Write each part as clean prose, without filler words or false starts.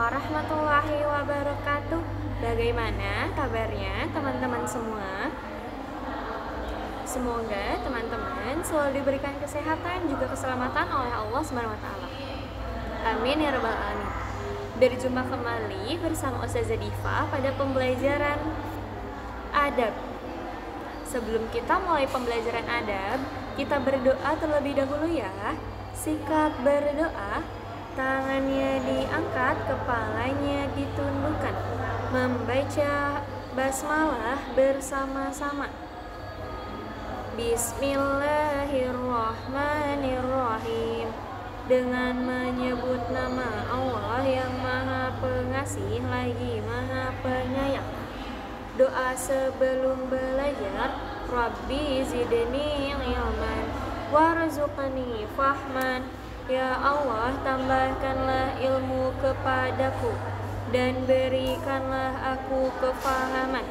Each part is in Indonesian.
warahmatullahi wabarakatuh. Bagaimana kabarnya teman-teman semua? Semoga teman-teman selalu diberikan kesehatan juga keselamatan oleh Allah SWT. Amin ya rabbal alamin. Berjumpa kembali bersama Ustazah Diva pada pembelajaran adab. Sebelum kita mulai pembelajaran adab, kita berdoa terlebih dahulu ya. Sikap berdoa, tangannya diangkat, kepalanya ditundukkan, membaca basmalah bersama-sama. Bismillahirrahmanirrahim. Dengan menyebut nama Allah yang Maha Pengasih lagi Maha Penyayang. Doa sebelum belajar, Rabbi zidni ilman warzuqni fahman. Ya Allah, tambahkanlah ilmu kepadaku dan berikanlah aku kefahaman.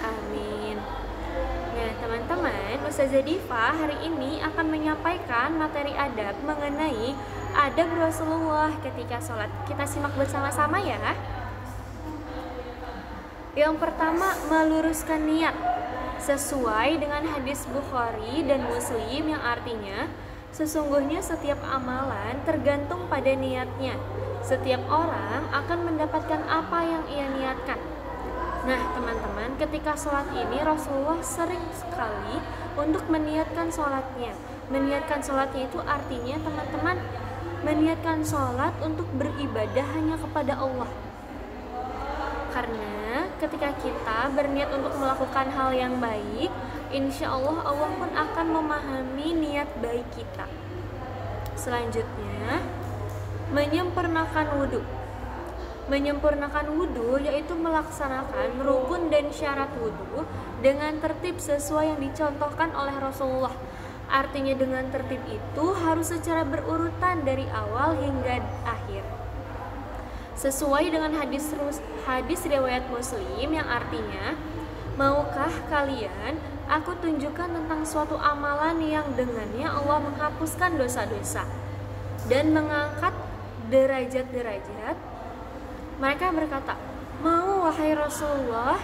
Amin. Nah teman-teman, Ustazah Diva hari ini akan menyampaikan materi adab mengenai adab Rasulullah ketika sholat. Kita simak bersama-sama ya. Yang pertama, meluruskan niat sesuai dengan hadis Bukhari dan Muslim yang artinya sesungguhnya setiap amalan tergantung pada niatnya. Setiap orang akan mendapatkan apa yang ia niatkan. Nah teman-teman, ketika sholat ini Rasulullah sering sekali untuk meniatkan sholatnya. Meniatkan sholatnya itu artinya teman-teman meniatkan sholat untuk beribadah hanya kepada Allah. Karena ketika kita berniat untuk melakukan hal yang baik, insya Allah Allah pun akan memahami niat baik kita. Selanjutnya, menyempurnakan wudhu. Menyempurnakan wudhu yaitu melaksanakan rukun dan syarat wudhu dengan tertib sesuai yang dicontohkan oleh Rasulullah. Artinya dengan tertib itu harus secara berurutan dari awal hingga akhir. Sesuai dengan hadis riwayat Muslim yang artinya, maukah kalian aku tunjukkan tentang suatu amalan yang dengannya Allah menghapuskan dosa-dosa dan mengangkat derajat-derajat? Mereka berkata, mau wahai Rasulullah.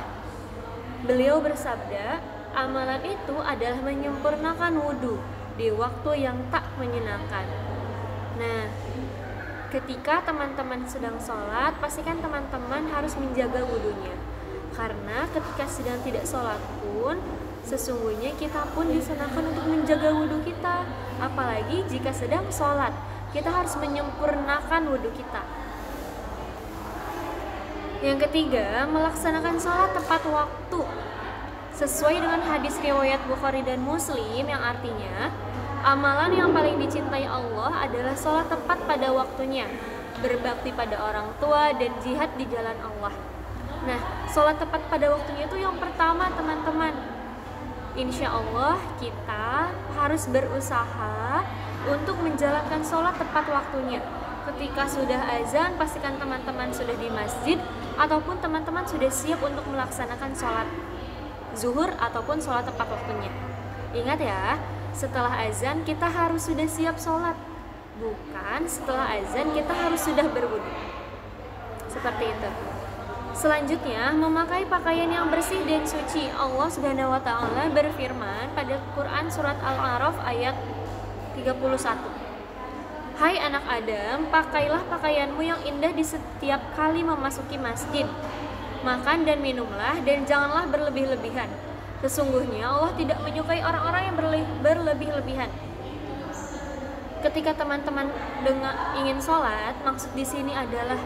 Beliau bersabda, amalan itu adalah menyempurnakan wudhu di waktu yang tak menyenangkan. Nah, ketika teman-teman sedang sholat, pastikan teman-teman harus menjaga wudhunya. Karena ketika sedang tidak sholat pun, sesungguhnya kita pun disunahkan untuk menjaga wudhu kita. Apalagi jika sedang sholat, kita harus menyempurnakan wudhu kita. Yang ketiga, melaksanakan sholat tepat waktu. Sesuai dengan hadis riwayat Bukhari dan Muslim yang artinya, amalan yang paling dicintai Allah adalah sholat tepat pada waktunya, berbakti pada orang tua, dan jihad di jalan Allah. Nah, sholat tepat pada waktunya itu yang pertama teman-teman. Insya Allah kita harus berusaha untuk menjalankan sholat tepat waktunya. Ketika sudah azan, pastikan teman-teman sudah di masjid ataupun teman-teman sudah siap untuk melaksanakan sholat zuhur ataupun sholat tepat waktunya. Ingat ya, setelah azan kita harus sudah siap sholat, bukan setelah azan kita harus sudah berwudu. Seperti itu. Selanjutnya, memakai pakaian yang bersih dan suci. Allah Subhanahu wa taala berfirman pada Quran surat Al-A'raf ayat 31. Hai anak Adam, pakailah pakaianmu yang indah di setiap kali memasuki masjid. Makan dan minumlah dan janganlah berlebih-lebihan. Sesungguhnya Allah tidak menyukai orang-orang yang berlebih-lebihan. Ketika teman-teman ingin sholat, maksud di sini adalah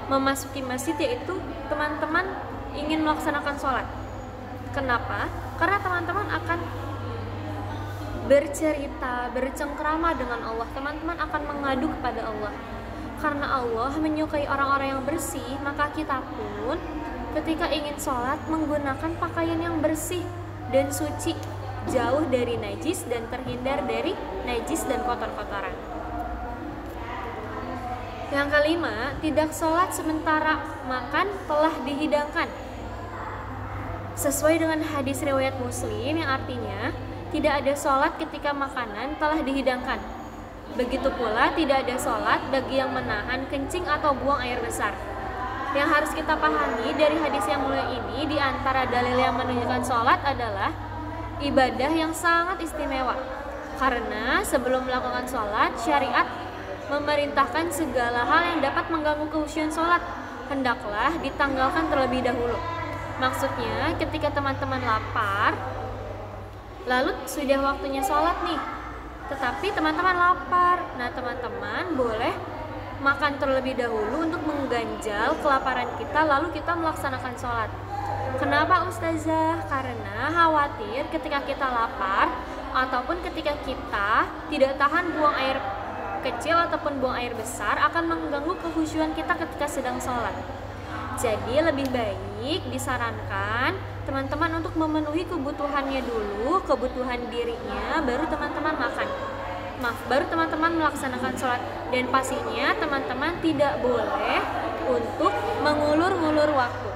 memasuki masjid, yaitu teman-teman ingin melaksanakan sholat. Kenapa? Karena teman-teman akan bercerita, bercengkrama dengan Allah. Teman-teman akan mengadu kepada Allah. Karena Allah menyukai orang-orang yang bersih, maka kita pun ketika ingin sholat menggunakan pakaian yang bersih dan suci, jauh dari najis dan terhindar dari najis dan kotor-kotoran. Yang kelima, tidak sholat sementara makan telah dihidangkan. Sesuai dengan hadis riwayat Muslim yang artinya, tidak ada sholat ketika makanan telah dihidangkan. Begitu pula tidak ada sholat bagi yang menahan kencing atau buang air besar. Yang harus kita pahami dari hadis yang mulia ini, di antara dalil yang menunjukkan sholat adalah ibadah yang sangat istimewa. Karena sebelum melakukan sholat, syariat memerintahkan segala hal yang dapat mengganggu kekhusyuan sholat hendaklah ditanggalkan terlebih dahulu. Maksudnya ketika teman-teman lapar, lalu sudah waktunya sholat nih, tetapi teman-teman lapar, nah teman-teman boleh makan terlebih dahulu untuk mengganjal kelaparan kita, lalu kita melaksanakan sholat. Kenapa Ustazah? Karena khawatir ketika kita lapar ataupun ketika kita tidak tahan buang air kecil ataupun buang air besar akan mengganggu kekhusyuan kita ketika sedang sholat. Jadi lebih baik disarankan teman-teman untuk memenuhi kebutuhannya dulu, kebutuhan dirinya, baru teman-teman makan. Baru teman-teman melaksanakan sholat. Dan pastinya teman-teman tidak boleh untuk mengulur-ngulur waktu.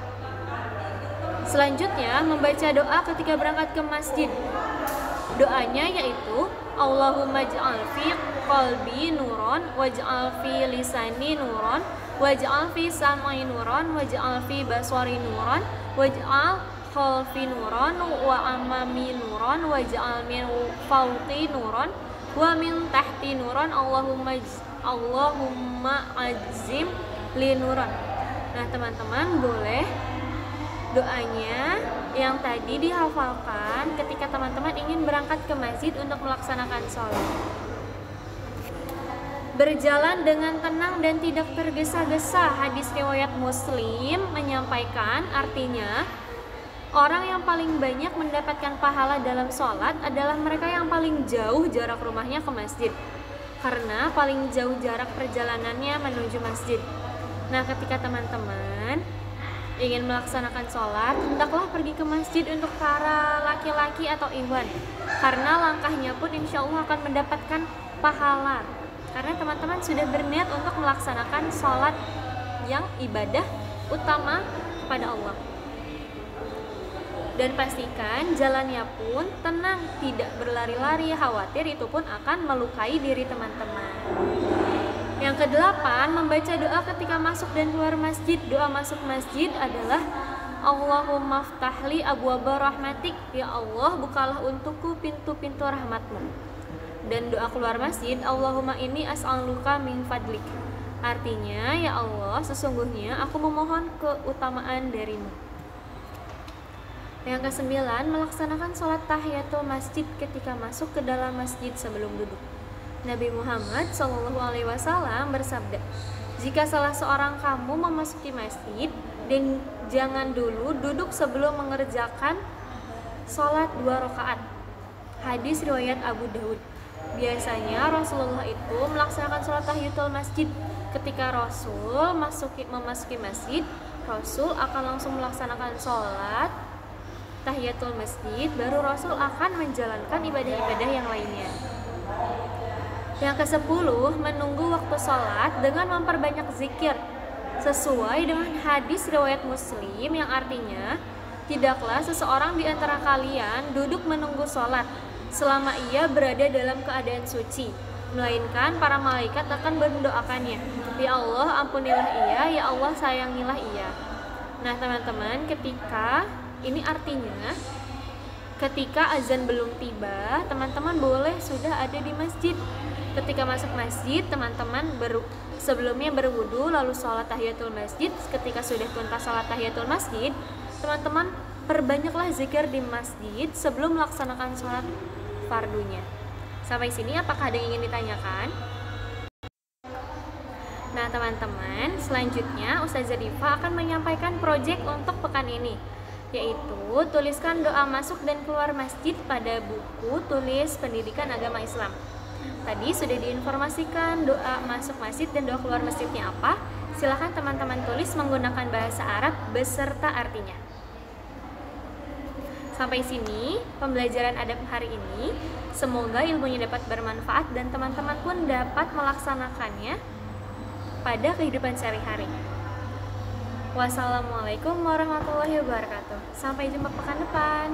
Selanjutnya membaca doa ketika berangkat ke masjid. Doanya yaitu Allahumma ij'al fi qalbi nuron waj'al fi lisani nuron waj'al fi sam'i nuron waj'al fi baswari nuron waj'al khalfi nuron wa amami nuron waj'al min fawqi nuron wa min tahti nuron Allahumma azim li nuron. Nah teman-teman boleh doanya yang tadi dihafalkan ketika teman-teman ingin berangkat ke masjid untuk melaksanakan sholat. Berjalan dengan tenang dan tidak tergesa-gesa. Hadis riwayat Muslim menyampaikan, artinya orang yang paling banyak mendapatkan pahala dalam sholat adalah mereka yang paling jauh jarak rumahnya ke masjid, karena paling jauh jarak perjalanannya menuju masjid. Nah ketika teman-teman ingin melaksanakan sholat, hendaklah pergi ke masjid untuk para laki-laki atau ikhwan, karena langkahnya pun insya Allah akan mendapatkan pahala, karena teman-teman sudah berniat untuk melaksanakan sholat yang ibadah utama kepada Allah. Dan pastikan jalannya pun tenang, tidak berlari-lari, khawatir itu pun akan melukai diri teman-teman. Yang kedelapan, membaca doa ketika masuk dan keluar masjid. Doa masuk masjid adalah Allahumma ftahli abwaba rahmatik, ya Allah bukalah untukku pintu-pintu rahmatmu. Dan doa keluar masjid, Allahumma inni as'aluka min fadlik, artinya ya Allah sesungguhnya aku memohon keutamaan darimu. Yang kesembilan, melaksanakan sholat tahiyatul masjid ketika masuk ke dalam masjid sebelum duduk. Nabi Muhammad SAW bersabda, jika salah seorang kamu memasuki masjid, dan jangan dulu duduk sebelum mengerjakan sholat 2 rakaat. Hadis riwayat Abu Daud. Biasanya Rasulullah itu melaksanakan sholat tahiyatul masjid. Ketika Rasul memasuki masjid, Rasul akan langsung melaksanakan sholat tahiyatul masjid, baru Rasul akan menjalankan ibadah-ibadah yang lainnya. Yang ke-10, menunggu waktu sholat dengan memperbanyak zikir sesuai dengan hadis riwayat Muslim yang artinya, tidaklah seseorang di antara kalian duduk menunggu sholat selama ia berada dalam keadaan suci, melainkan para malaikat akan mendoakannya, ya Allah ampunilah ia, ya Allah sayangilah ia. Nah teman-teman, ketika ini artinya ketika azan belum tiba, teman-teman boleh sudah ada di masjid. Ketika masuk masjid, teman-teman sebelumnya berwudu lalu sholat tahiyatul masjid. Ketika sudah tuntas sholat tahiyatul masjid, teman-teman perbanyaklah zikir di masjid sebelum melaksanakan sholat fardunya. Sampai sini apakah ada yang ingin ditanyakan? Nah teman-teman, selanjutnya Ustazah Diva akan menyampaikan proyek untuk pekan ini, yaitu tuliskan doa masuk dan keluar masjid pada buku tulis pendidikan agama Islam. Tadi sudah diinformasikan doa masuk masjid dan doa keluar masjidnya apa. Silahkan teman-teman tulis menggunakan bahasa Arab beserta artinya. Sampai sini pembelajaran adab hari ini. Semoga ilmunya dapat bermanfaat dan teman-teman pun dapat melaksanakannya pada kehidupan sehari-hari. Wassalamualaikum warahmatullahi wabarakatuh. Sampai jumpa pekan depan.